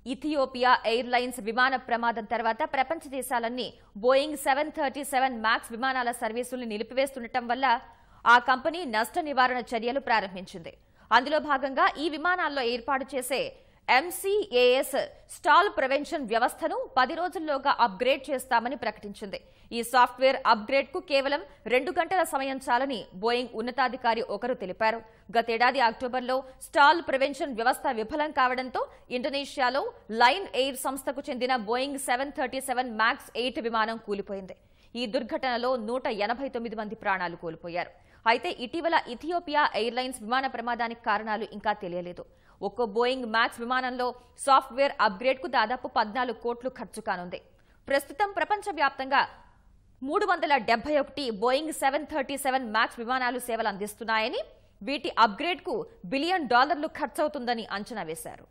Ethiopia airlines విమాన ప్రమాదం తర్వాత ప్రపంచ దేశాలన్నీ బోయింగ్ 737 మ్యాక్స్ విమానాల సర్వీసుల్ని నిలిపివేస్తుండటం వల్ల ఆ కంపెనీ నష్ట నివారణ చర్యలు ప్రారంభించింది. అందులో భాగంగా ఈ విమానాల్లో ఏర్పాటు చేసే MCAS స్టాల్ ప్రివెన్షన్ వ్యవస్థను 10 రోజుల్లోగా అప్గ్రేడ్ చేస్తామని ప్రకటించింది. ఈ సాఫ్ట్వేర్ అప్గ్రేడ్ కు కేవలం 2 గంటల సమయం చాలని బోయింగ్ ఉన్నతాధికారి ఒకరు తెలిపారు. గతేడాది అక్టోబర్లో స్టాల్ ప్రివెన్షన్ వ్యవస్థ విఫలం కావడంతో ఇండోనేషియాలో లైన్ ఎయిర్ సంస్థకు చెందిన బోయింగ్ 737 మ్యాక్స్ 8 విమానం కూలిపోయింది. ఈ దుర్ఘటనలో 189 మంది ప్రాణాలు కోల్పోయారు. అయితే ఇటీవల ఇథియోపియా ఎయిర్లైన్స్ విమాన ప్రమాదానికి కారణాలు ఇంకా తెలియలేదు. ఒక్కో బోయింగ్ మ్యాక్స్ విమానంలో సాఫ్ట్వేర్ అప్గ్రేడ్ కు దాదాపు 14 కోట్లు ఖర్చు కానుంది. ప్రస్తుతం ప్రపంచవ్యాప్తంగా 371 బోయింగ్ 737 మ్యాక్స్ విమానాలు సేవలు అందిస్తున్నాయని, వీటి అప్గ్రేడ్ కు $1 బిలియన్ ఖర్చవుతుందని అంచనా వేశారు.